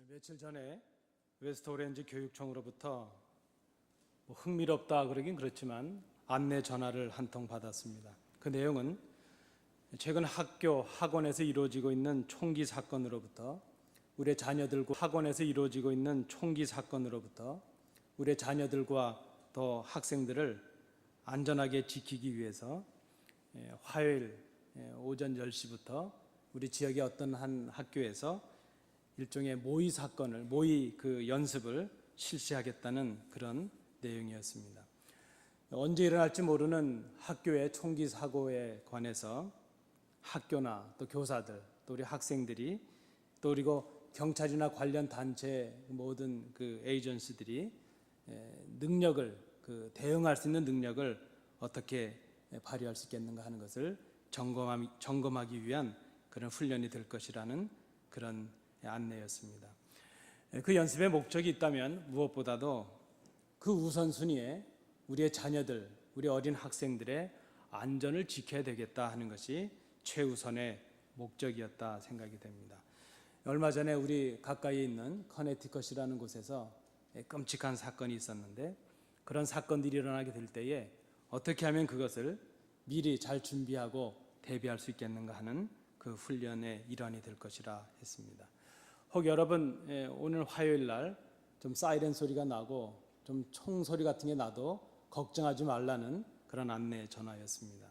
며칠 전에 웨스트오렌지 교육청으로부터 흥미롭다 그러긴 그렇지만 안내 전화를 한 통 받았습니다. 그 내용은 최근 학교, 학원에서 이루어지고 있는 총기 사건으로부터 우리의 자녀들과 학원에서 이루어지고 있는 총기 사건으로부터 우리의 자녀들과 또 학생들을 안전하게 지키기 위해서 화요일 오전 10시부터 우리 지역의 어떤 한 학교에서 일종의 모의 그 연습을 실시하겠다는 그런 내용이었습니다. 언제 일어날지 모르는 학교의 총기 사고에 관해서 학교나 또 교사들, 또 우리 학생들이, 또 그리고 경찰이나 관련 단체 모든 그 에이전시들이 능력을 대응할 수 있는 능력을 어떻게 발휘할 수 있겠는가 하는 것을 점검하기 위한 그런 훈련이 될 것이라는 그런 안내였습니다. 그 연습의 목적이 있다면 무엇보다도 그 우선순위에 우리의 자녀들, 우리 어린 학생들의 안전을 지켜야 되겠다 하는 것이 최우선의 목적이었다 생각이 됩니다. 얼마 전에 우리 가까이 있는 커네티컷이라는 곳에서 끔찍한 사건이 있었는데, 그런 사건들이 일어나게 될 때에 어떻게 하면 그것을 미리 잘 준비하고 대비할 수 있겠는가 하는 그 훈련의 일환이 될 것이라 했습니다. 혹 여러분 오늘 화요일 날 좀 사이렌 소리가 나고 좀 총 소리 같은 게 나도 걱정하지 말라는 그런 안내 전화였습니다.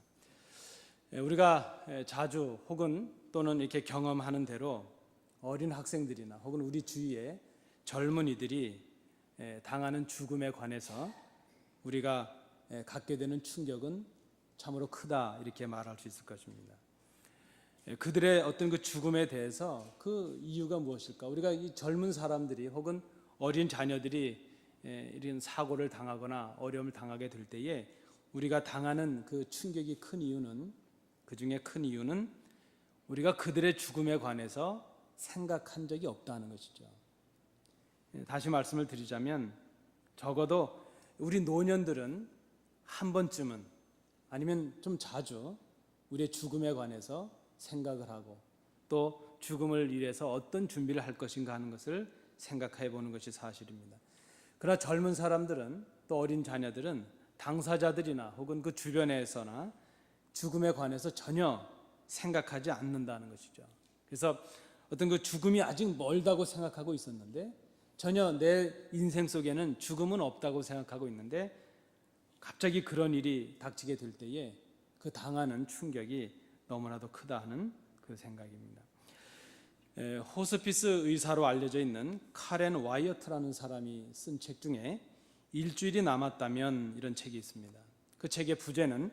우리가 자주 혹은 또는 이렇게 경험하는 대로 어린 학생들이나 혹은 우리 주위의 젊은이들이 당하는 죽음에 관해서 우리가 갖게 되는 충격은 참으로 크다 이렇게 말할 수 있을 것입니다. 그들의 어떤 그 죽음에 대해서 그 이유가 무엇일까? 우리가 이 젊은 사람들이 혹은 어린 자녀들이 이런 사고를 당하거나 어려움을 당하게 될 때에 우리가 당하는 그 충격이 큰 이유는, 그 중에 큰 이유는 우리가 그들의 죽음에 관해서 생각한 적이 없다는 것이죠. 다시 말씀을 드리자면 적어도 우리 노년들은 한 번쯤은 아니면 좀 자주 우리의 죽음에 관해서 생각을 하고 또 죽음을 위해서 어떤 준비를 할 것인가 하는 것을 생각해 보는 것이 사실입니다. 그러나 젊은 사람들은 또 어린 자녀들은 당사자들이나 혹은 그 주변에서나 죽음에 관해서 전혀 생각하지 않는다는 것이죠. 그래서 어떤 그 죽음이 아직 멀다고 생각하고 있었는데 전혀 내 인생 속에는 죽음은 없다고 생각하고 있는데 갑자기 그런 일이 닥치게 될 때에 그 당하는 충격이 너무나도 크다 하는 그 생각입니다. 호스피스 의사로 알려져 있는 카렌 와이어트라는 사람이 쓴 책 중에 일주일이 남았다면 이런 책이 있습니다. 그 책의 부제는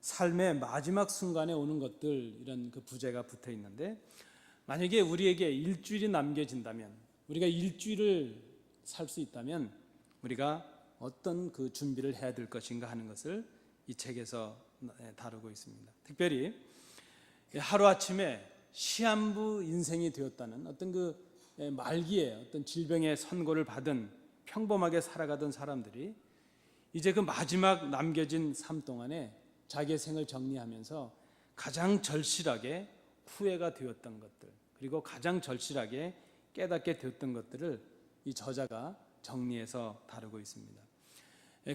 삶의 마지막 순간에 오는 것들, 이런 그 부제가 붙어 있는데, 만약에 우리에게 일주일이 남겨진다면, 우리가 일주일을 살 수 있다면 우리가 어떤 그 준비를 해야 될 것인가 하는 것을 이 책에서 다루고 있습니다. 특별히 하루아침에 시한부 인생이 되었다는 어떤 그 말기에 어떤 질병의 선고를 받은 평범하게 살아가던 사람들이 이제 그 마지막 남겨진 삶 동안에 자기의 생을 정리하면서 가장 절실하게 후회가 되었던 것들, 그리고 가장 절실하게 깨닫게 되었던 것들을 이 저자가 정리해서 다루고 있습니다.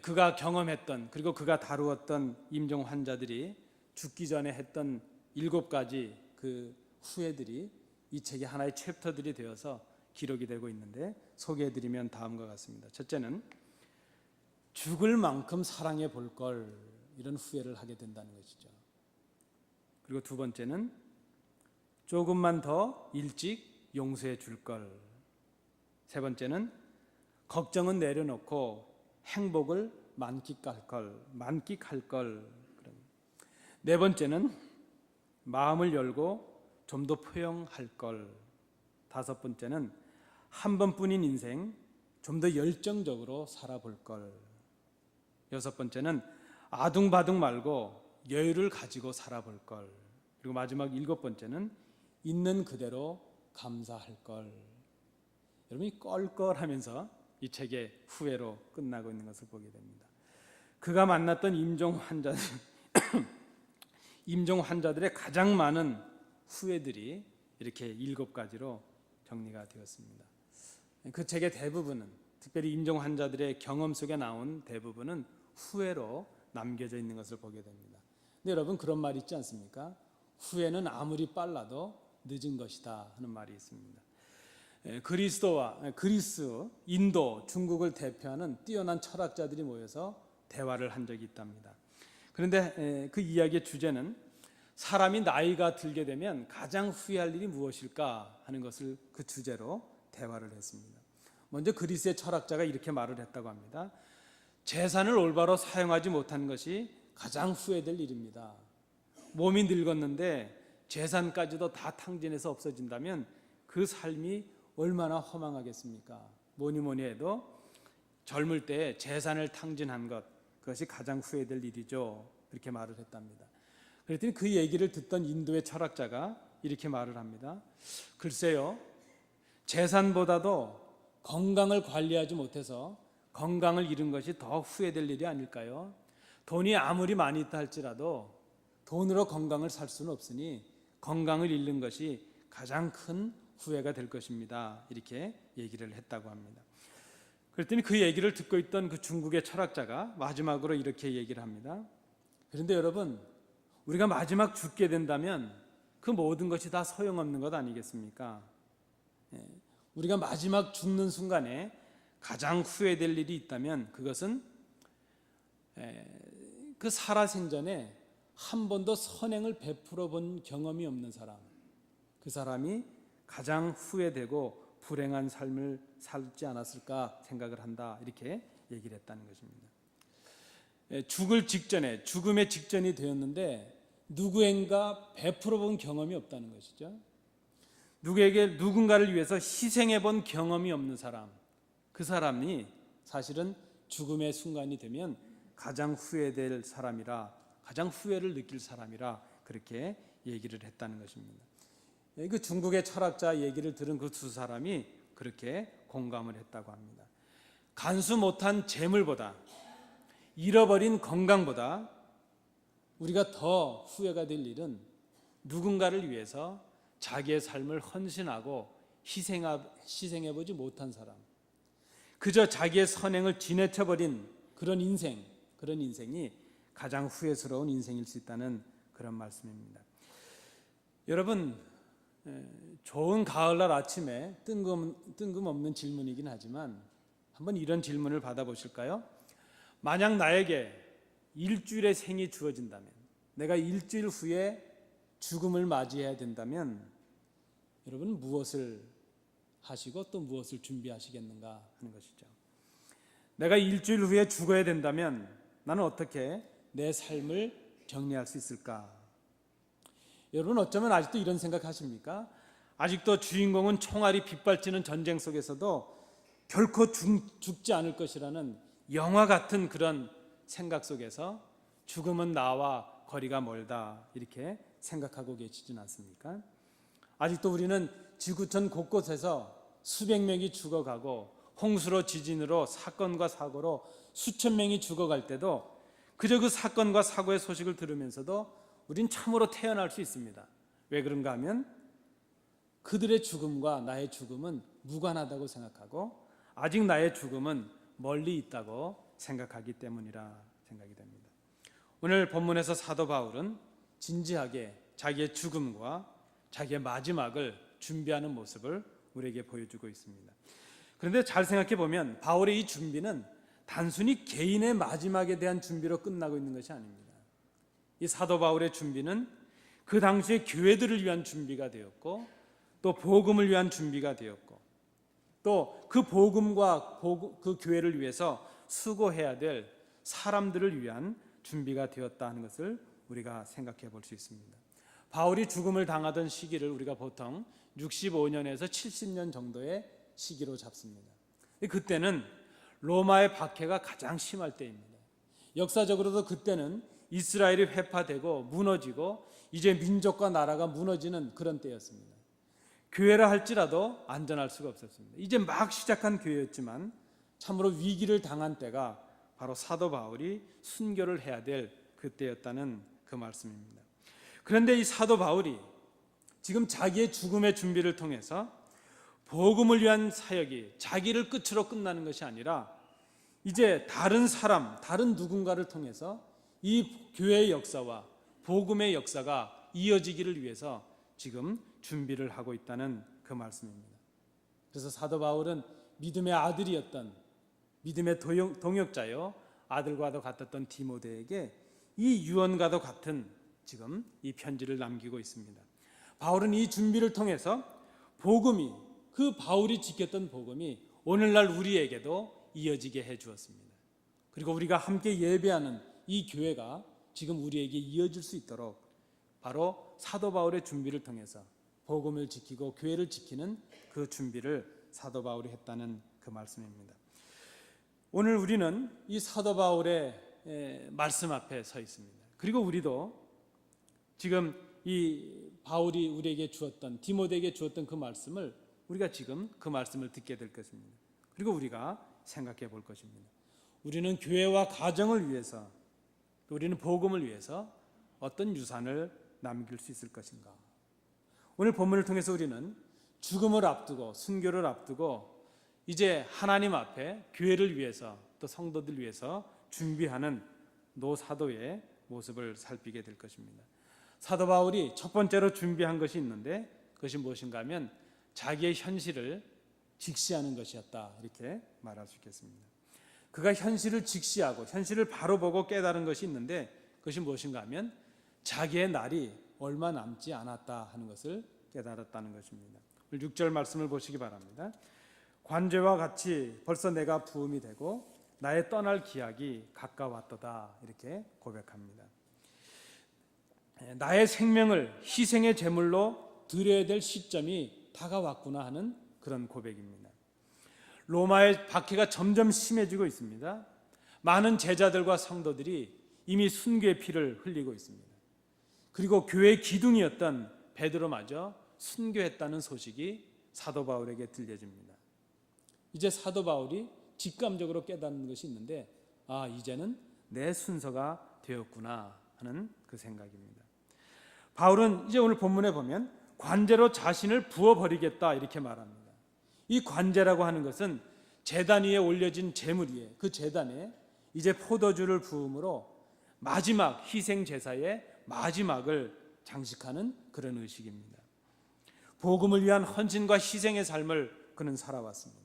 그가 경험했던, 그리고 그가 다루었던 임종 환자들이 죽기 전에 했던 7가지 그 후회들이 이 책의 하나의 챕터들이 되어서 기록이 되고 있는데, 소개해드리면 다음과 같습니다. 첫째는 죽을 만큼 사랑해 볼 걸, 이런 후회를 하게 된다는 것이죠. 그리고 두 번째는 조금만 더 일찍 용서해 줄 걸. 세 번째는 걱정은 내려놓고 행복을 만끽할 걸. 네 번째는 마음을 열고 좀 더 포용할 걸. 다섯 번째는 한 번뿐인 인생 좀 더 열정적으로 살아볼 걸. 여섯 번째는 아둥바둥 말고 여유를 가지고 살아볼 걸. 그리고 마지막 7번째는 있는 그대로 감사할 걸. 여러분이 껄껄하면서 이 책의 후회로 끝나고 있는 것을 보게 됩니다. 그가 만났던 임종 환자들의 가장 많은 후회들이 이렇게 7가지로 정리가 되었습니다. 그 책의 대부분은, 특별히 임종 환자들의 경험 속에 나온 대부분은 후회로 남겨져 있는 것을 보게 됩니다. 근데 여러분, 그런 말이 있지 않습니까? 후회는 아무리 빨라도 늦은 것이다 하는 말이 있습니다. 그리스, 인도, 중국을 대표하는 뛰어난 철학자들이 모여서 대화를 한 적이 있답니다. 그런데 그 이야기의 주제는 사람이 나이가 들게 되면 가장 후회할 일이 무엇일까 하는 것을 그 주제로 대화를 했습니다. 먼저 그리스의 철학자가 이렇게 말을 했다고 합니다. 재산을 올바로 사용하지 못한 것이 가장 후회될 일입니다. 몸이 늙었는데 재산까지도 다 탕진해서 없어진다면 그 삶이 얼마나 허망하겠습니까? 뭐니 해도 젊을 때 재산을 탕진한 것, 그것이 가장 후회될 일이죠. 이렇게 말을 했답니다. 그랬더니 그 얘기를 듣던 인도의 철학자가 이렇게 말을 합니다. 글쎄요, 재산보다도 건강을 관리하지 못해서 건강을 잃은 것이 더 후회될 일이 아닐까요? 돈이 아무리 많이 있다 할지라도 돈으로 건강을 살 수는 없으니 건강을 잃는 것이 가장 큰 후회가 될 것입니다. 이렇게 얘기를 했다고 합니다. 그랬더니 그 얘기를 듣고 있던 그 중국의 철학자가 마지막으로 이렇게 얘기를 합니다. 그런데 여러분, 우리가 마지막 죽게 된다면 그 모든 것이 다 소용없는 것 아니겠습니까? 우리가 마지막 죽는 순간에 가장 후회될 일이 있다면 그것은 그 살아생전에 한 번도 선행을 베풀어 본 경험이 없는 사람, 그 사람이 가장 후회되고 불행한 삶을 살지 않았을까 생각을 한다. 이렇게 얘기를 했다는 것입니다. 죽을 직전에, 죽음의 직전이 되었는데 누구인가 베풀어 본 경험이 없다는 것이죠. 누군가를 위해서 희생해 본 경험이 없는 사람, 그 사람이 사실은 죽음의 순간이 되면 가장 후회될 사람이라, 가장 후회를 느낄 사람이라 그렇게 얘기를 했다는 것입니다. 그 중국의 철학자 얘기를 들은 그 두 사람이 그렇게 공감을 했다고 합니다. 간수 못한 재물보다, 잃어버린 건강보다 우리가 더 후회가 될 일은 누군가를 위해서 자기의 삶을 헌신하고 희생해보지 못한 사람, 그저 자기의 선행을 지내쳐버린 그런 인생이 가장 후회스러운 인생일 수 있다는 그런 말씀입니다. 여러분, 좋은 가을날 아침에 뜬금없는 질문이긴 하지만 한번 이런 질문을 받아보실까요? 만약 나에게 일주일의 생이 주어진다면, 내가 일주일 후에 죽음을 맞이해야 된다면 여러분 무엇을 하시고 또 무엇을 준비하시겠는가 하는 것이죠. 내가 일주일 후에 죽어야 된다면 나는 어떻게 내 삶을 정리할 수 있을까? 여러분, 어쩌면 아직도 이런 생각하십니까? 아직도 주인공은 총알이 빗발치는 전쟁 속에서도 결코 죽지 않을 것이라는 영화 같은 그런 생각 속에서 죽음은 나와 거리가 멀다 이렇게 생각하고 계시진 않습니까? 아직도 우리는 지구촌 곳곳에서 수백 명이 죽어가고 홍수로, 지진으로, 사건과 사고로 수천 명이 죽어갈 때도 그저 그 사건과 사고의 소식을 들으면서도 우린 참으로 태어날 수 있습니다. 왜 그런가 하면 그들의 죽음과 나의 죽음은 무관하다고 생각하고 아직 나의 죽음은 멀리 있다고 생각하기 때문이라 생각이 됩니다. 오늘 본문에서 사도 바울은 진지하게 자기의 죽음과 자기의 마지막을 준비하는 모습을 우리에게 보여주고 있습니다. 그런데 잘 생각해 보면 바울의 이 준비는 단순히 개인의 마지막에 대한 준비로 끝나고 있는 것이 아닙니다. 이 사도 바울의 준비는 그 당시의 교회들을 위한 준비가 되었고 또 복음을 위한 준비가 되었고 또 그 복음과 그 교회를 위해서 수고해야 될 사람들을 위한 준비가 되었다 하는 것을 우리가 생각해 볼 수 있습니다. 바울이 죽음을 당하던 시기를 우리가 보통 65년에서 70년 정도의 시기로 잡습니다. 그때는 로마의 박해가 가장 심할 때입니다. 역사적으로도 그때는 이스라엘이 회파되고 무너지고 이제 민족과 나라가 무너지는 그런 때였습니다. 교회라 할지라도 안전할 수가 없었습니다. 이제 막 시작한 교회였지만 참으로 위기를 당한 때가 바로 사도 바울이 순교를 해야 될 그때였다는 그 말씀입니다. 그런데 이 사도 바울이 지금 자기의 죽음의 준비를 통해서 복음을 위한 사역이 자기를 끝으로 끝나는 것이 아니라 이제 다른 사람, 다른 누군가를 통해서 이 교회의 역사와 복음의 역사가 이어지기를 위해서 지금 준비를 하고 있다는 그 말씀입니다. 그래서 사도 바울은 믿음의 아들이었던, 믿음의 동역자요 아들과도 같았던 디모데에게 이 유언과도 같은 지금 이 편지를 남기고 있습니다. 바울은 이 준비를 통해서 복음이, 그 바울이 지켰던 복음이 오늘날 우리에게도 이어지게 해 주었습니다. 그리고 우리가 함께 예배하는 이 교회가 지금 우리에게 이어질 수 있도록 바로 사도 바울의 준비를 통해서 복음을 지키고 교회를 지키는 그 준비를 사도 바울이 했다는 그 말씀입니다. 오늘 우리는 이 사도 바울의 말씀 앞에 서 있습니다. 그리고 우리도 지금 이 바울이 우리에게 주었던, 디모데에게 주었던 그 말씀을 우리가 지금 그 말씀을 듣게 될 것입니다. 그리고 우리가 생각해 볼 것입니다. 우리는 교회와 가정을 위해서, 우리는 복음을 위해서 어떤 유산을 남길 수 있을 것인가. 오늘 본문을 통해서 우리는 죽음을 앞두고, 순교를 앞두고 이제 하나님 앞에 교회를 위해서, 또 성도들 위해서 준비하는 노사도의 모습을 살피게 될 것입니다. 사도 바울이 첫 번째로 준비한 것이 있는데 그것이 무엇인가 하면 자기의 현실을 직시하는 것이었다, 이렇게 말할 수 있겠습니다. 그가 현실을 직시하고 현실을 바로 보고 깨달은 것이 있는데 그것이 무엇인가 하면 자기의 날이 얼마 남지 않았다 하는 것을 깨달았다는 것입니다. 6절 말씀을 보시기 바랍니다. 관제와 같이 벌써 내가 부음이 되고 나의 떠날 기약이 가까웠도다, 이렇게 고백합니다. 나의 생명을 희생의 제물로 드려야 될 시점이 다가왔구나 하는 그런 고백입니다. 로마의 박해가 점점 심해지고 있습니다. 많은 제자들과 성도들이 이미 순교의 피를 흘리고 있습니다. 그리고 교회의 기둥이었던 베드로마저 순교했다는 소식이 사도 바울에게 들려집니다. 이제 사도 바울이 직감적으로 깨닫는 것이 있는데, 이제는 내 순서가 되었구나 하는 그 생각입니다. 바울은 이제 오늘 본문에 보면 관제로 자신을 부어버리겠다, 이렇게 말합니다. 이 관제라고 하는 것은 제단 위에 올려진 제물 위에, 그 제단에 이제 포도주를 부음으로 마지막 희생 제사의 마지막을 장식하는 그런 의식입니다. 복음을 위한 헌신과 희생의 삶을 그는 살아왔습니다.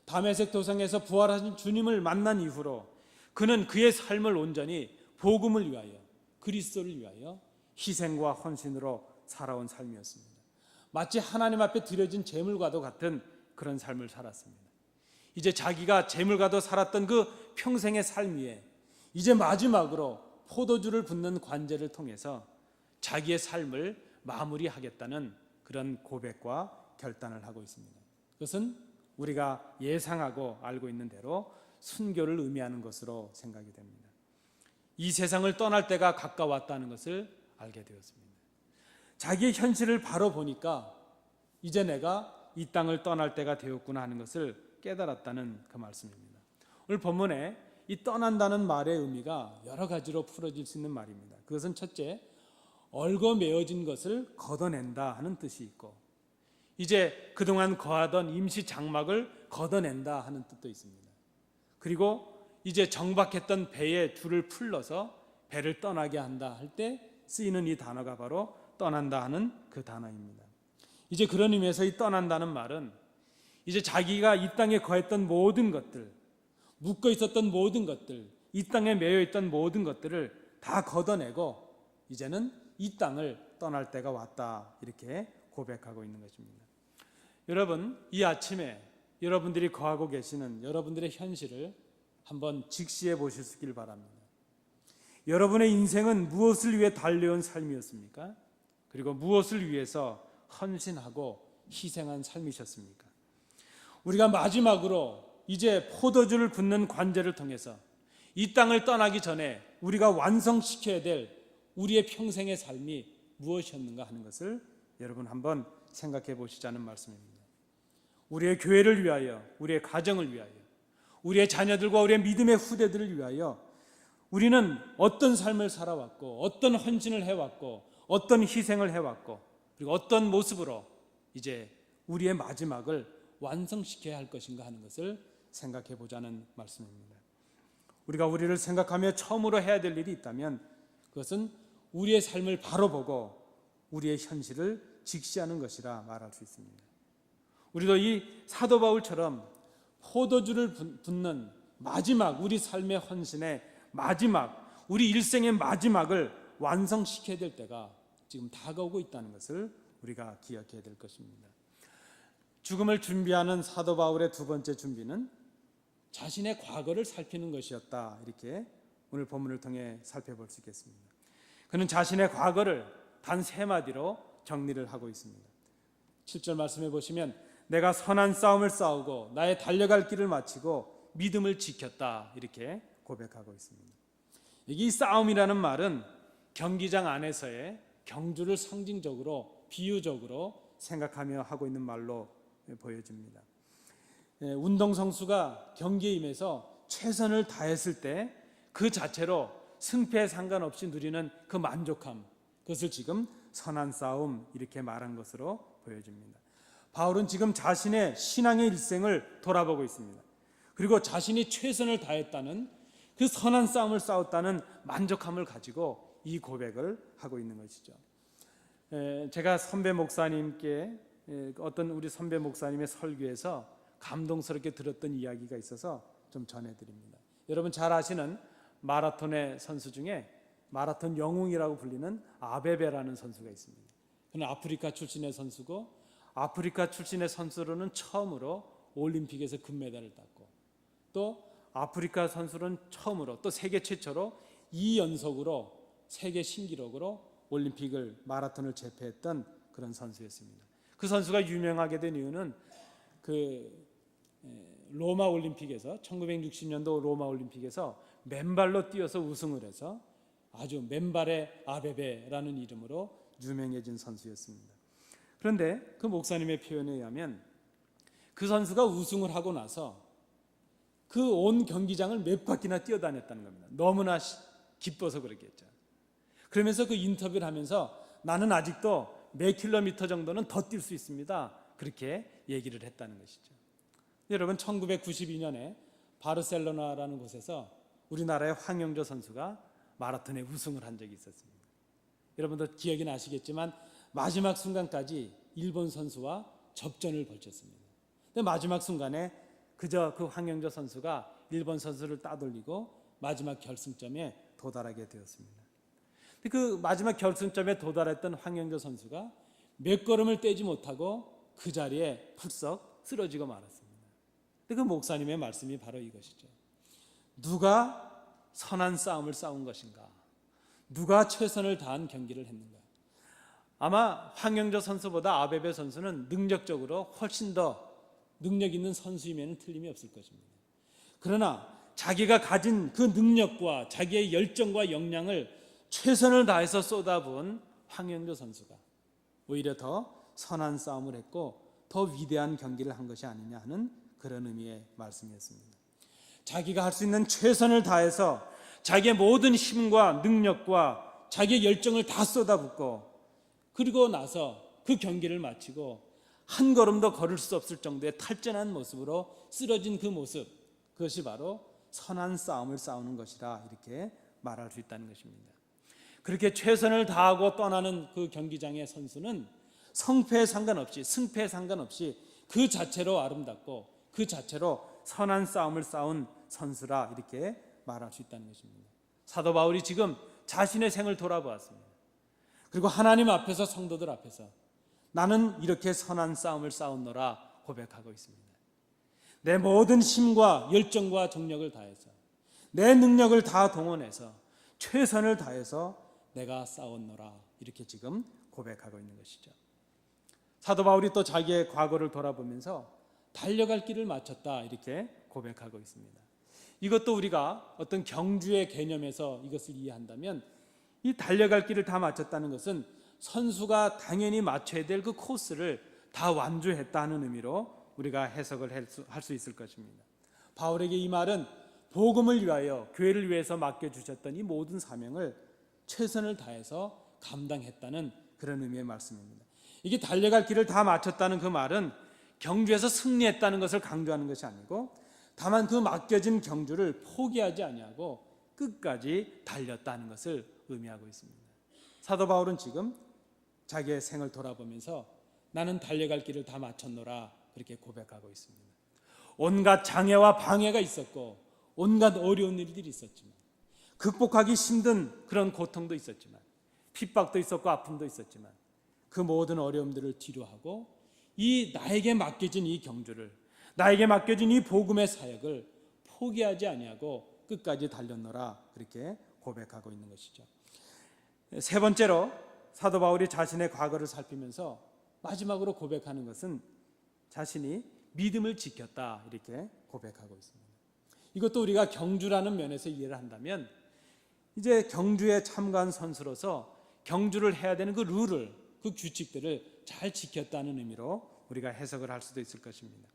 다메섹 도상에서 부활하신 주님을 만난 이후로 그는 그의 삶을 온전히 복음을 위하여, 그리스도를 위하여 희생과 헌신으로 살아온 삶이었습니다. 마치 하나님 앞에 드려진 제물과도 같은 그런 삶을 살았습니다. 이제 자기가 제물과도 살았던 그 평생의 삶 위에 이제 마지막으로 포도주를 붓는 관제를 통해서 자기의 삶을 마무리하겠다는 그런 고백과 결단을 하고 있습니다. 그것은 우리가 예상하고 알고 있는 대로 순교를 의미하는 것으로 생각이 됩니다. 이 세상을 떠날 때가 가까웠다는 것을 알게 되었습니다. 자기의 현실을 바로 보니까 이제 내가 이 땅을 떠날 때가 되었구나 하는 것을 깨달았다는 그 말씀입니다. 오늘 본문에 이 떠난다는 말의 의미가 여러 가지로 풀어질 수 있는 말입니다. 그것은 첫째, 얽어매어진 것을 걷어낸다 하는 뜻이 있고, 이제 그동안 거하던 임시 장막을 걷어낸다 하는 뜻도 있습니다. 그리고 이제 정박했던 배의 줄을 풀러서 배를 떠나게 한다 할 때 쓰이는 이 단어가 바로 떠난다 하는 그 단어입니다. 이제 그런 의미에서 이 떠난다는 말은 이제 자기가 이 땅에 거했던 모든 것들, 묶어 있었던 모든 것들, 이 땅에 매여 있던 모든 것들을 다 걷어내고 이제는 이 땅을 떠날 때가 왔다, 이렇게 고백하고 있는 것입니다. 여러분, 이 아침에 여러분들이 거하고 계시는 여러분들의 현실을 한번 직시해 보실 수 있길 바랍니다. 여러분의 인생은 무엇을 위해 달려온 삶이었습니까? 그리고 무엇을 위해서 헌신하고 희생한 삶이셨습니까? 우리가 마지막으로 이제 포도주를 붓는 관제를 통해서 이 땅을 떠나기 전에 우리가 완성시켜야 될 우리의 평생의 삶이 무엇이었는가 하는 것을 여러분 한번 생각해 보시자는 말씀입니다. 우리의 교회를 위하여, 우리의 가정을 위하여, 우리의 자녀들과 우리의 믿음의 후대들을 위하여 우리는 어떤 삶을 살아왔고, 어떤 헌신을 해왔고, 어떤 희생을 해왔고, 그리고 어떤 모습으로 이제 우리의 마지막을 완성시켜야 할 것인가 하는 것을 생각해 보자는 말씀입니다. 우리가 우리를 생각하며 처음으로 해야 될 일이 있다면 그것은 우리의 삶을 바로 보고 우리의 현실을 직시하는 것이라 말할 수 있습니다. 우리도 이 사도 바울처럼 포도주를 붓는 마지막, 우리 삶의 헌신의 마지막, 우리 일생의 마지막을 완성시켜야 될 때가 지금 다가오고 있다는 것을 우리가 기억해야 될 것입니다. 죽음을 준비하는 사도 바울의 두 번째 준비는 자신의 과거를 살피는 것이었다. 이렇게 오늘 본문을 통해 살펴볼 수 있겠습니다. 그는 자신의 과거를 단 세 마디로 정리를 하고 있습니다. 7절 말씀해 보시면 내가 선한 싸움을 싸우고 나의 달려갈 길을 마치고 믿음을 지켰다. 이렇게 고백하고 있습니다. 이 싸움이라는 말은 경기장 안에서의 경주를 상징적으로 비유적으로 생각하며 하고 있는 말로 보여집니다. 운동선수가 경기에 임해서 최선을 다했을 때 그 자체로 승패에 상관없이 누리는 그 만족함, 그것을 지금 선한 싸움 이렇게 말한 것으로 보여집니다. 바울은 지금 자신의 신앙의 일생을 돌아보고 있습니다. 그리고 자신이 최선을 다했다는 그 선한 싸움을 싸웠다는 만족함을 가지고 이 고백을 하고 있는 것이죠. 제가 선배 목사님께 어떤 우리 선배 목사님의 설교에서 감동스럽게 들었던 이야기가 있어서 좀 전해드립니다. 여러분 잘 아시는 마라톤의 선수 중에 마라톤 영웅이라고 불리는 아베베라는 선수가 있습니다. 그는 아프리카 출신의 선수고 아프리카 출신의 선수로는 처음으로 올림픽에서 금메달을 땄고 또 아프리카 선수로는 처음으로 또 세계 최초로 2연속으로 세계 신기록으로 올림픽을 마라톤을 제패했던 그런 선수였습니다. 그 선수가 유명하게 된 이유는 로마 올림픽에서 1960년도 로마 올림픽에서 맨발로 뛰어서 우승을 해서 아주 맨발의 아베베라는 이름으로 유명해진 선수였습니다. 그런데 그 목사님의 표현에 의하면 그 선수가 우승을 하고 나서 그 온 경기장을 몇 바퀴나 뛰어다녔다는 겁니다. 너무나 기뻐서 그랬겠죠. 그러면서 그 인터뷰를 하면서 나는 아직도 몇 킬로미터 정도는 더 뛸 수 있습니다. 그렇게 얘기를 했다는 것이죠. 여러분 1992년에 바르셀로나라는 곳에서 우리나라의 황영조 선수가 마라톤에 우승을 한 적이 있었습니다. 여러분도 기억이 나시겠지만 마지막 순간까지 일본 선수와 접전을 벌였습니다. 근데 마지막 순간에 그저 그 황영조 선수가 일본 선수를 따돌리고 마지막 결승점에 도달하게 되었습니다. 근데 그 마지막 결승점에 도달했던 황영조 선수가 몇 걸음을 떼지 못하고 그 자리에 펄썩 쓰러지고 말았습니다. 근데 그 목사님의 말씀이 바로 이것이죠. 누가 선한 싸움을 싸운 것인가? 누가 최선을 다한 경기를 했는가? 아마 황영조 선수보다 아베베 선수는 능력적으로 훨씬 더 능력 있는 선수임에는 틀림이 없을 것입니다. 그러나 자기가 가진 그 능력과 자기의 열정과 역량을 최선을 다해서 쏟아부은 황영조 선수가 오히려 더 선한 싸움을 했고 더 위대한 경기를 한 것이 아니냐 하는 그런 의미의 말씀이었습니다. 자기가 할 수 있는 최선을 다해서 자기의 모든 힘과 능력과 자기의 열정을 다 쏟아붓고 그리고 나서 그 경기를 마치고 한 걸음도 걸을 수 없을 정도의 탈전한 모습으로 쓰러진 그 모습, 그것이 바로 선한 싸움을 싸우는 것이라 이렇게 말할 수 있다는 것입니다. 그렇게 최선을 다하고 떠나는 그 경기장의 선수는 성패에 상관없이 승패에 상관없이 그 자체로 아름답고 그 자체로 선한 싸움을 싸운 선수라 이렇게 말할 수 있다는 것입니다. 사도 바울이 지금 자신의 생을 돌아보았습니다. 그리고 하나님 앞에서 성도들 앞에서 나는 이렇게 선한 싸움을 싸웠노라 고백하고 있습니다. 내 모든 힘과 열정과 정력을 다해서 내 능력을 다 동원해서 최선을 다해서 내가 싸웠노라 이렇게 지금 고백하고 있는 것이죠. 사도 바울이 또 자기의 과거를 돌아보면서 달려갈 길을 마쳤다 이렇게 고백하고 있습니다. 이것도 우리가 어떤 경주의 개념에서 이것을 이해한다면 이 달려갈 길을 다 마쳤다는 것은 선수가 당연히 맞춰야 될 그 코스를 다 완주했다는 의미로 우리가 해석을 할 수 있을 것입니다. 바울에게 이 말은 복음을 위하여 교회를 위해서 맡겨주셨던 이 모든 사명을 최선을 다해서 감당했다는 그런 의미의 말씀입니다. 이게 달려갈 길을 다 마쳤다는 그 말은 경주에서 승리했다는 것을 강조하는 것이 아니고 다만 그 맡겨진 경주를 포기하지 아니하고 끝까지 달렸다는 것을 의미하고 있습니다. 사도 바울은 지금 자기의 생을 돌아보면서 나는 달려갈 길을 다 마쳤노라 그렇게 고백하고 있습니다. 온갖 장애와 방해가 있었고 온갖 어려운 일들이 있었지만 극복하기 힘든 그런 고통도 있었지만 핍박도 있었고 아픔도 있었지만 그 모든 어려움들을 뒤로하고 이 나에게 맡겨진 이 경주를, 나에게 맡겨진 이 복음의 사역을 포기하지 아니하고 끝까지 달렸노라 그렇게 고백하고 있는 것이죠. 세 번째로 사도 바울이 자신의 과거를 살피면서 마지막으로 고백하는 것은 자신이 믿음을 지켰다 이렇게 고백하고 있습니다. 이것도 우리가 경주라는 면에서 이해를 한다면 이제 경주에 참가한 선수로서 경주를 해야 되는 그 룰을, 그 규칙들을 잘 지켰다는 의미로 우리가 해석을 할 수도 있을 것입니다.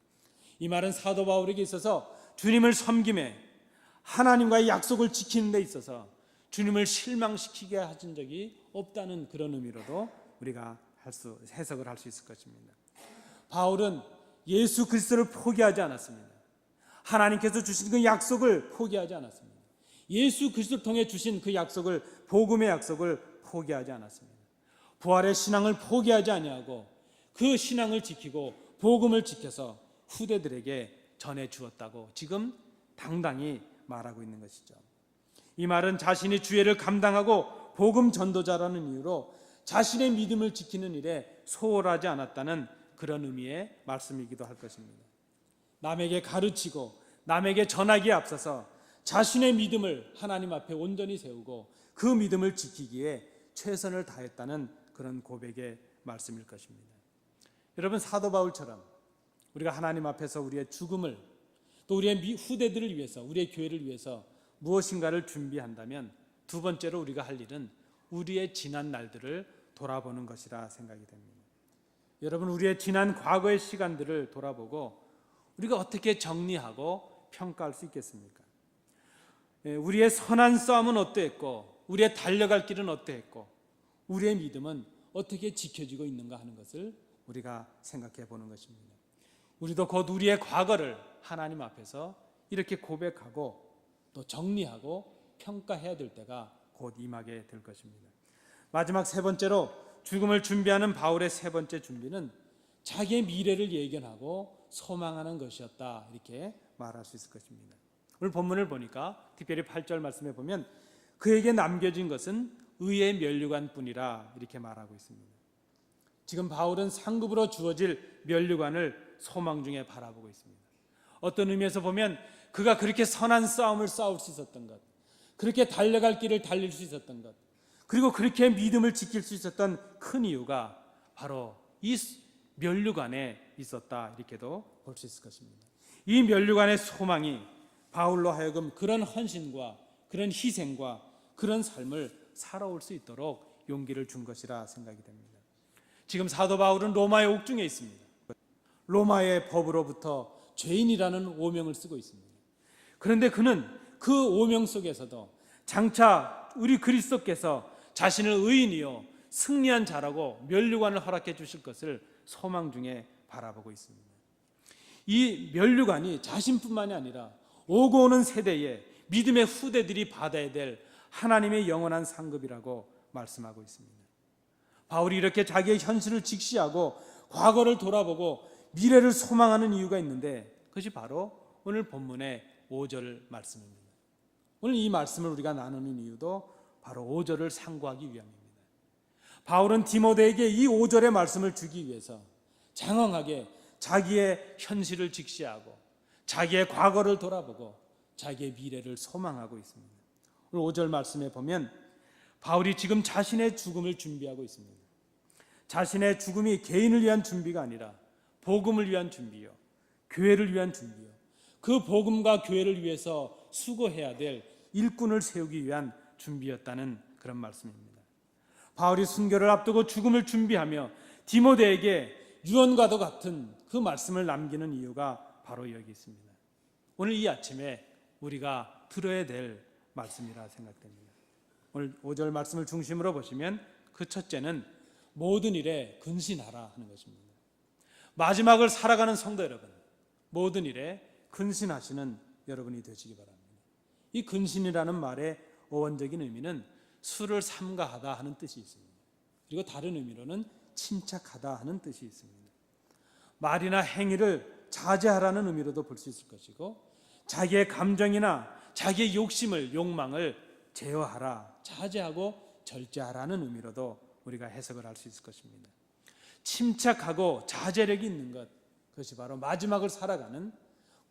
이 말은 사도 바울에게 있어서 주님을 섬김에 하나님과의 약속을 지키는 데 있어서 주님을 실망시키게 하신 적이 없다는 그런 의미로도 우리가 해석을 할 수 있을 것입니다. 바울은 예수 그리스도를 포기하지 않았습니다. 하나님께서 주신 그 약속을 포기하지 않았습니다. 예수 그리스도를 통해 주신 그 약속을, 복음의 약속을 포기하지 않았습니다. 부활의 신앙을 포기하지 아니하고 그 신앙을 지키고 복음을 지켜서 후대들에게 전해 주었다고 지금 당당히 말하고 있는 것이죠. 이 말은 자신이 주애를 감당하고 복음 전도자라는 이유로 자신의 믿음을 지키는 일에 소홀하지 않았다는 그런 의미의 말씀이기도 할 것입니다. 남에게 가르치고 남에게 전하기에 앞서서 자신의 믿음을 하나님 앞에 온전히 세우고 그 믿음을 지키기에 최선을 다했다는 그런 고백의 말씀일 것입니다. 여러분, 사도 바울처럼 우리가 하나님 앞에서 우리의 죽음을 또 우리의 후대들을 위해서, 우리의 교회를 위해서 무엇인가를 준비한다면 두 번째로 우리가 할 일은 우리의 지난 날들을 돌아보는 것이라 생각이 됩니다. 여러분, 우리의 지난 과거의 시간들을 돌아보고 우리가 어떻게 정리하고 평가할 수 있겠습니까? 우리의 선한 싸움은 어떠했고 우리의 달려갈 길은 어떠했고 우리의 믿음은 어떻게 지켜지고 있는가 하는 것을 우리가 생각해 보는 것입니다. 우리도 곧 우리의 과거를 하나님 앞에서 이렇게 고백하고 또 정리하고 평가해야 될 때가 곧 임하게 될 것입니다. 마지막 세 번째로 죽음을 준비하는 바울의 세 번째 준비는 자기의 미래를 예견하고 소망하는 것이었다 이렇게 말할 수 있을 것입니다. 오늘 본문을 보니까 특별히 8절 말씀에 보면 그에게 남겨진 것은 의의 면류관 뿐이라 이렇게 말하고 있습니다. 지금 바울은 상급으로 주어질 면류관을 소망 중에 바라보고 있습니다. 어떤 의미에서 보면 그가 그렇게 선한 싸움을 싸울 수 있었던 것, 그렇게 달려갈 길을 달릴 수 있었던 것, 그리고 그렇게 믿음을 지킬 수 있었던 큰 이유가 바로 이 면류관에 있었다 이렇게도 볼 수 있을 것입니다. 이 면류관의 소망이 바울로 하여금 그런 헌신과 그런 희생과 그런 삶을 살아올 수 있도록 용기를 준 것이라 생각이 됩니다. 지금 사도 바울은 로마의 옥중에 있습니다. 로마의 법으로부터 죄인이라는 오명을 쓰고 있습니다. 그런데 그는 그 오명 속에서도 장차 우리 그리스도께서 자신을 의인이요 승리한 자라고 면류관을 허락해 주실 것을 소망 중에 바라보고 있습니다. 이 면류관이 자신뿐만이 아니라 오고 오는 세대에 믿음의 후대들이 받아야 될 하나님의 영원한 상급이라고 말씀하고 있습니다. 바울이 이렇게 자기의 현실을 직시하고 과거를 돌아보고 미래를 소망하는 이유가 있는데 그것이 바로 오늘 본문의 5절 말씀입니다. 오늘 이 말씀을 우리가 나누는 이유도 바로 5절을 상고하기 위함입니다. 바울은 디모데에게 이 5절의 말씀을 주기 위해서 장황하게 자기의 현실을 직시하고 자기의 과거를 돌아보고 자기의 미래를 소망하고 있습니다. 오늘 5절 말씀에 보면 바울이 지금 자신의 죽음을 준비하고 있습니다. 자신의 죽음이 개인을 위한 준비가 아니라 복음을 위한 준비요, 교회를 위한 준비요, 그 복음과 교회를 위해서 수고해야 될 일꾼을 세우기 위한 준비였다는 그런 말씀입니다. 바울이 순교를 앞두고 죽음을 준비하며 디모데에게 유언과도 같은 그 말씀을 남기는 이유가 바로 여기 있습니다. 오늘 이 아침에 우리가 들어야 될 말씀이라 생각됩니다. 오늘 5절 말씀을 중심으로 보시면 그 첫째는 모든 일에 근신하라 하는 것입니다. 마지막을 살아가는 성도 여러분, 모든 일에 근신하시는 여러분이 되시기 바랍니다. 이 근신이라는 말의 어원적인 의미는 수를 삼가하다 하는 뜻이 있습니다. 그리고 다른 의미로는 침착하다 하는 뜻이 있습니다. 말이나 행위를 자제하라는 의미로도 볼 수 있을 것이고, 자기의 감정이나 자기의 욕망을 제어하라, 자제하고 절제하라는 의미로도 우리가 해석을 할 수 있을 것입니다. 침착하고 자제력이 있는 것, 그것이 바로 마지막을 살아가는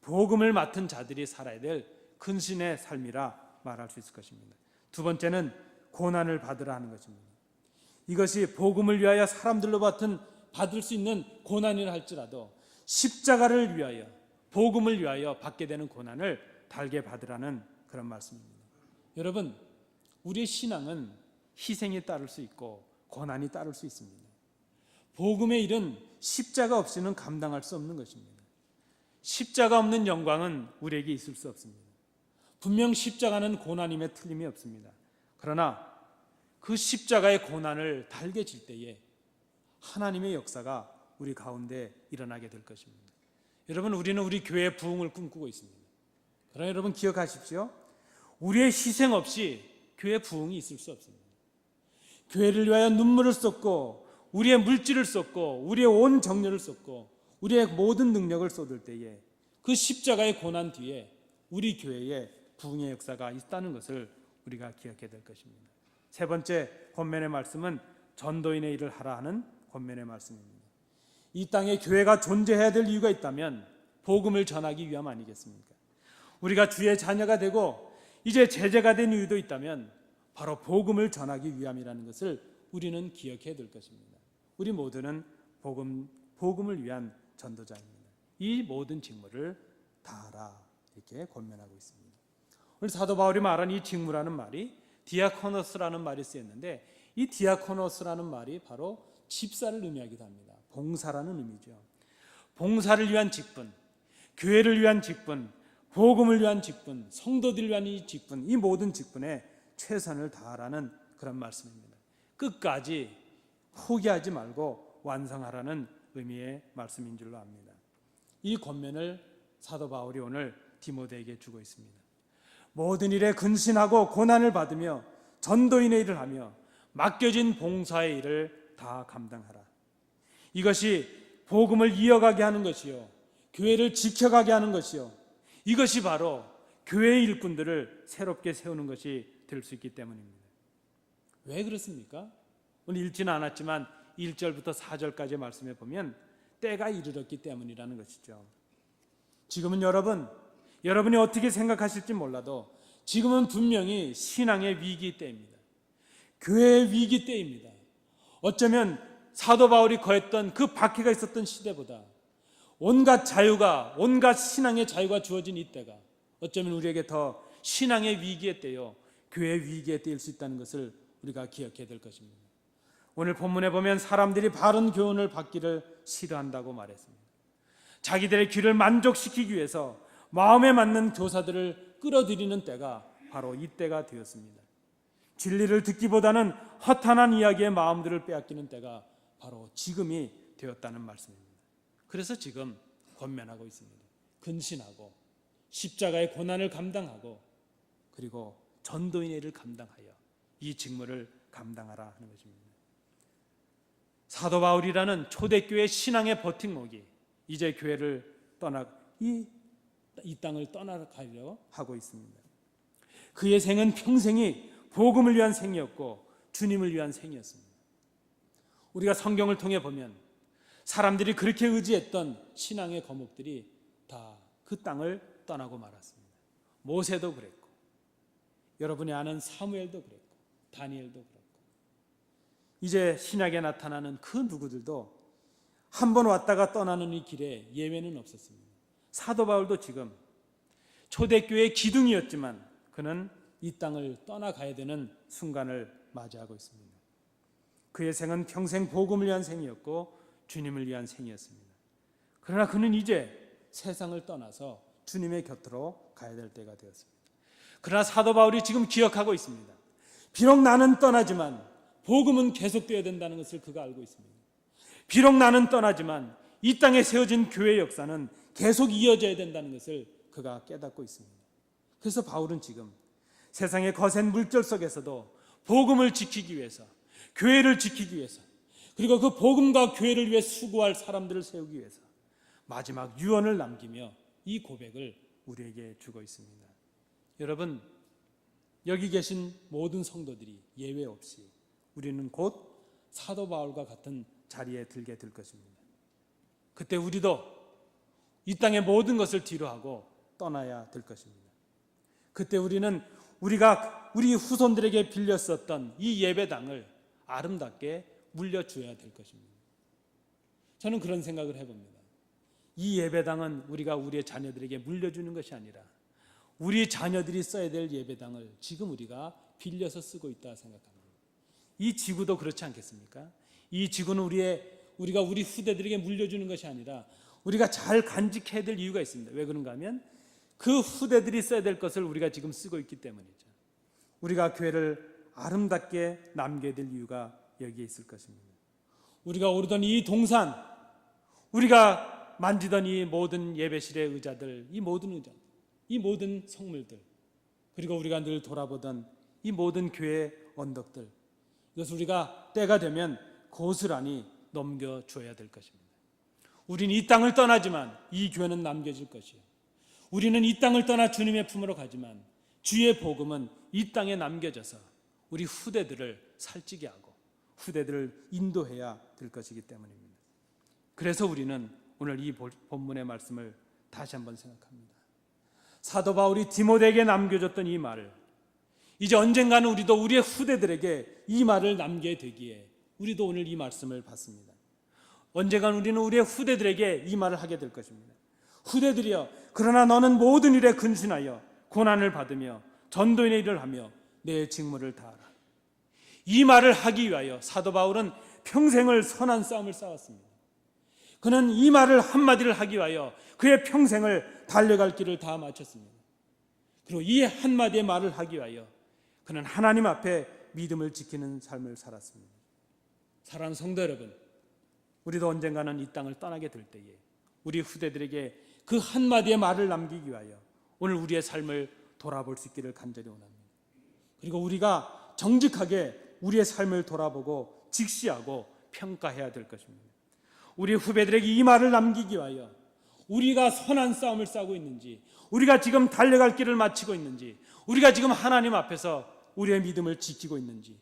복음을 맡은 자들이 살아야 될 근신의 삶이라 말할 수 있을 것입니다. 두 번째는 고난을 받으라 하는 것입니다. 이것이 복음을 위하여 사람들로 받을 수 있는 고난이라 할지라도 십자가를 위하여, 복음을 위하여 받게 되는 고난을 달게 받으라는 그런 말씀입니다. 여러분, 우리의 신앙은 희생이 따를 수 있고 고난이 따를 수 있습니다. 복음의 일은 십자가 없이는 감당할 수 없는 것입니다. 십자가 없는 영광은 우리에게 있을 수 없습니다. 분명 십자가는 고난임에 틀림이 없습니다. 그러나 그 십자가의 고난을 달게 질 때에 하나님의 역사가 우리 가운데 일어나게 될 것입니다. 여러분, 우리는 우리 교회의 부흥을 꿈꾸고 있습니다. 그러나 여러분 기억하십시오. 우리의 희생 없이 교회 부흥이 있을 수 없습니다. 교회를 위하여 눈물을 쏟고 우리의 물질을 쏟고 우리의 온 정열을 쏟고 우리의 모든 능력을 쏟을 때에 그 십자가의 고난 뒤에 우리 교회에 부흥의 역사가 있다는 것을 우리가 기억해야 될 것입니다. 세 번째 권면의 말씀은 전도인의 일을 하라 하는 권면의 말씀입니다. 이 땅에 교회가 존재해야 될 이유가 있다면 복음을 전하기 위함 아니겠습니까? 우리가 주의 자녀가 되고 이제 제자가 된 이유도 있다면 바로 복음을 전하기 위함이라는 것을 우리는 기억해야 될 것입니다. 우리 모두는 복음을 위한 전도자입니다. 이 모든 직무를 다하라, 이렇게 권면하고 있습니다. 오늘 사도 바울이 말한 이 직무라는 말이 디아코노스라는 말이 쓰였는데, 이 디아코노스라는 말이 바로 집사를 의미하기도 합니다. 봉사라는 의미죠. 봉사를 위한 직분, 교회를 위한 직분, 복음을 위한 직분, 성도들을 위한 이 직분, 이 모든 직분에 최선을 다하라는 그런 말씀입니다. 끝까지 포기하지 말고 완성하라는 의미의 말씀인 줄로 압니다. 이 권면을 사도 바울이 오늘 디모데에게 주고 있습니다. 모든 일에 근신하고 고난을 받으며 전도인의 일을 하며 맡겨진 봉사의 일을 다 감당하라. 이것이 복음을 이어가게 하는 것이요, 교회를 지켜가게 하는 것이요, 이것이 바로 교회의 일꾼들을 새롭게 세우는 것이 될 수 있기 때문입니다. 왜 그렇습니까? 오늘 읽지는 않았지만 1절부터 4절까지의 말씀에 보면 때가 이르렀기 때문이라는 것이죠. 지금은 여러분이 어떻게 생각하실지 몰라도 지금은 분명히 신앙의 위기 때입니다. 교회의 위기 때입니다. 어쩌면 사도 바울이 거했던 그 박해가 있었던 시대보다 온갖 신앙의 자유가 주어진 이 때가 어쩌면 우리에게 더 신앙의 위기의 때요, 교회의 위기의 때일 수 있다는 것을 우리가 기억해야 될 것입니다. 오늘 본문에 보면 사람들이 바른 교훈을 받기를 싫어한다고 말했습니다. 자기들의 귀를 만족시키기 위해서 마음에 맞는 교사들을 끌어들이는 때가 바로 이 때가 되었습니다. 진리를 듣기보다는 허탄한 이야기에 마음들을 빼앗기는 때가 바로 지금이 되었다는 말씀입니다. 그래서 지금 권면하고 있습니다. 근신하고 십자가의 고난을 감당하고 그리고 전도인의 일을 감당하여 이 직무를 감당하라 하는 것입니다. 사도 바울이라는 초대교회 신앙의 버팀목이 이제 교회를 이 땅을 떠나가려 하고 있습니다. 그의 생은 평생이 복음을 위한 생이었고 주님을 위한 생이었습니다. 우리가 성경을 통해 보면 사람들이 그렇게 의지했던 신앙의 거목들이 다 그 땅을 떠나고 말았습니다. 모세도 그랬고, 여러분이 아는 사무엘도 그랬고, 다니엘도 그랬고, 이제 신약에 나타나는 그 누구들도 한 번 왔다가 떠나는 이 길에 예외는 없었습니다. 사도 바울도 지금 초대교회의 기둥이었지만 그는 이 땅을 떠나가야 되는 순간을 맞이하고 있습니다. 그의 생은 평생 복음을 위한 생이었고 주님을 위한 생이었습니다. 그러나 그는 이제 세상을 떠나서 주님의 곁으로 가야 될 때가 되었습니다. 그러나 사도 바울이 지금 기억하고 있습니다. 비록 나는 떠나지만 복음은 계속되어야 된다는 것을 그가 알고 있습니다. 비록 나는 떠나지만 이 땅에 세워진 교회의 역사는 계속 이어져야 된다는 것을 그가 깨닫고 있습니다. 그래서 바울은 지금 세상의 거센 물결 속에서도 복음을 지키기 위해서, 교회를 지키기 위해서, 그리고 그 복음과 교회를 위해 수고할 사람들을 세우기 위해서 마지막 유언을 남기며 이 고백을 우리에게 주고 있습니다. 여러분, 여기 계신 모든 성도들이 예외 없이 우리는 곧 사도 바울과 같은 자리에 들게 될 것입니다. 그때 우리도 이 땅의 모든 것을 뒤로하고 떠나야 될 것입니다. 그때 우리는 우리 후손들에게 빌렸었던 이 예배당을 아름답게 물려줘야 될 것입니다. 저는 그런 생각을 해봅니다. 이 예배당은 우리가 우리의 자녀들에게 물려주는 것이 아니라 우리 자녀들이 써야 될 예배당을 지금 우리가 빌려서 쓰고 있다 생각합니다. 이 지구도 그렇지 않겠습니까? 이 지구는 우리가 우리 후대들에게 물려주는 것이 아니라 우리가 잘 간직해야 될 이유가 있습니다. 왜 그런가 하면 그 후대들이 써야 될 것을 우리가 지금 쓰고 있기 때문이죠. 우리가 교회를 아름답게 남겨야 될 이유가 여기에 있을 것입니다. 우리가 오르던 이 동산, 우리가 만지던 이 모든 예배실의 의자들, 이 모든 성물들, 그리고 우리가 늘 돌아보던 이 모든 교회의 언덕들, 이것을 우리가 때가 되면 고스란히 넘겨줘야 될 것입니다. 우리는 이 땅을 떠나지만 이 교회는 남겨질 것이요, 우리는 이 땅을 떠나 주님의 품으로 가지만 주의 복음은 이 땅에 남겨져서 우리 후대들을 살찌게 하고 후대들을 인도해야 될 것이기 때문입니다. 그래서 우리는 오늘 이 본문의 말씀을 다시 한번 생각합니다. 사도 바울이 디모데에게 남겨줬던 이 말을 이제 언젠가는 우리도 우리의 후대들에게 이 말을 남겨야 되기에 우리도 오늘 이 말씀을 받습니다. 언젠가는 우리는 우리의 후대들에게 이 말을 하게 될 것입니다. 후대들이여, 그러나 너는 모든 일에 근신하여 고난을 받으며 전도인의 일을 하며 내 직무를 다하라. 이 말을 하기 위하여 사도 바울은 평생을 선한 싸움을 싸웠습니다. 그는 이 말을 한마디를 하기 위하여 그의 평생을 달려갈 길을 다 마쳤습니다. 그리고 이 한마디의 말을 하기 위하여 그는 하나님 앞에 믿음을 지키는 삶을 살았습니다. 사랑하는 성도 여러분, 우리도 언젠가는 이 땅을 떠나게 될 때에 우리 후대들에게 그 한마디의 말을 남기기 위하여 오늘 우리의 삶을 돌아볼 수 있기를 간절히 원합니다. 그리고 우리가 정직하게 우리의 삶을 돌아보고 직시하고 평가해야 될 것입니다. 우리 후배들에게 이 말을 남기기 위하여 우리가 선한 싸움을 싸고 있는지, 우리가 지금 달려갈 길을 마치고 있는지, 우리가 지금 하나님 앞에서 우리의 믿음을 지키고 있는지,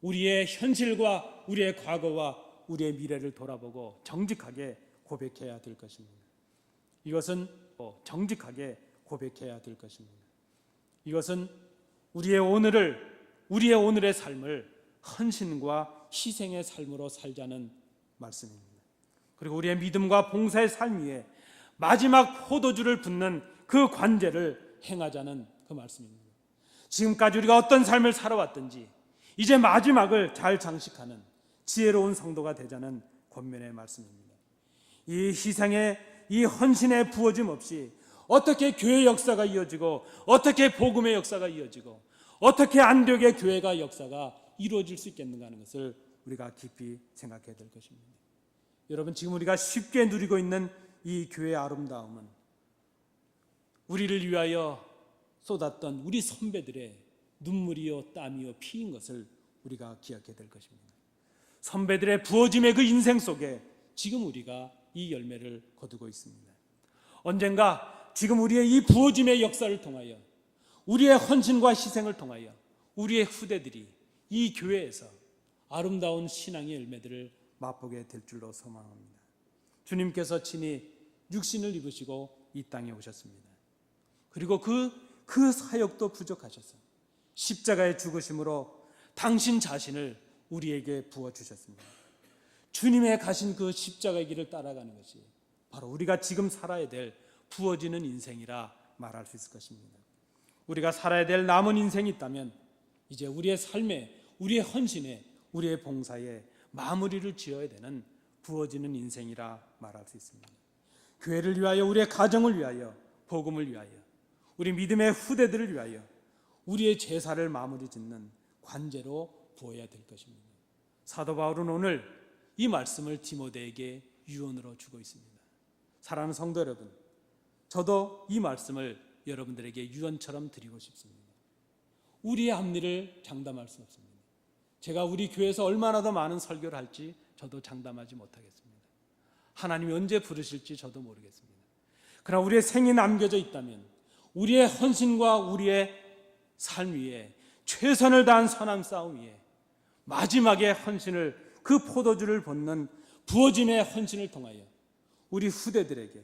우리의 현실과 우리의 과거와 우리의 미래를 돌아보고 정직하게 고백해야 될 것입니다. 이것은 정직하게 고백해야 될 것입니다. 이것은 우리의 오늘의 삶을 헌신과 희생의 삶으로 살자는 말씀입니다. 그리고 우리의 믿음과 봉사의 삶 위에 마지막 포도주를 붓는 그 관제를 행하자는 그 말씀입니다. 지금까지 우리가 어떤 삶을 살아왔든지 이제 마지막을 잘 장식하는 지혜로운 성도가 되자는 권면의 말씀입니다. 이 희생의, 이 헌신의 부어짐 없이 어떻게 교회의 역사가 이어지고, 어떻게 복음의 역사가 이어지고, 어떻게 안디옥의 교회가 역사가 이루어질 수 있겠는가 하는 것을 우리가 깊이 생각해야 될 것입니다. 여러분, 지금 우리가 쉽게 누리고 있는 이 교회의 아름다움은 우리를 위하여 쏟았던 우리 선배들의 눈물이요 땀이요 피인 것을 우리가 기억해야 될 것입니다. 선배들의 부어짐의 그 인생 속에 지금 우리가 이 열매를 거두고 있습니다. 언젠가 지금 우리의 이 부어짐의 역사를 통하여, 우리의 헌신과 희생을 통하여 우리의 후대들이 이 교회에서 아름다운 신앙의 열매들을 맛보게 될 줄로 소망합니다. 주님께서 친히 육신을 입으시고 이 땅에 오셨습니다. 그리고 그 사역도 부족하셔서 십자가의 죽으심으로 당신 자신을 우리에게 부어주셨습니다. 주님의 가신 그 십자가의 길을 따라가는 것이 바로 우리가 지금 살아야 될 부어지는 인생이라 말할 수 있을 것입니다. 우리가 살아야 될 남은 인생이 있다면 이제 우리의 삶에, 우리의 헌신에, 우리의 봉사에 마무리를 지어야 되는 부어지는 인생이라 말할 수 있습니다. 교회를 위하여, 우리의 가정을 위하여, 복음을 위하여, 우리 믿음의 후대들을 위하여 우리의 제사를 마무리 짓는 관제로 부어야 될 것입니다. 사도 바울은 오늘 이 말씀을 디모데에게 유언으로 주고 있습니다. 사랑하는 성도 여러분, 저도 이 말씀을 여러분들에게 유언처럼 드리고 싶습니다. 우리의 합리를 장담할 수 없습니다. 제가 우리 교회에서 얼마나 더 많은 설교를 할지 저도 장담하지 못하겠습니다. 하나님이 언제 부르실지 저도 모르겠습니다. 그러나 우리의 생이 남겨져 있다면 우리의 헌신과 우리의 삶 위에 최선을 다한 선한 싸움 위에 마지막에 헌신을, 그 포도주를 붓는 부어짐의 헌신을 통하여 우리 후대들에게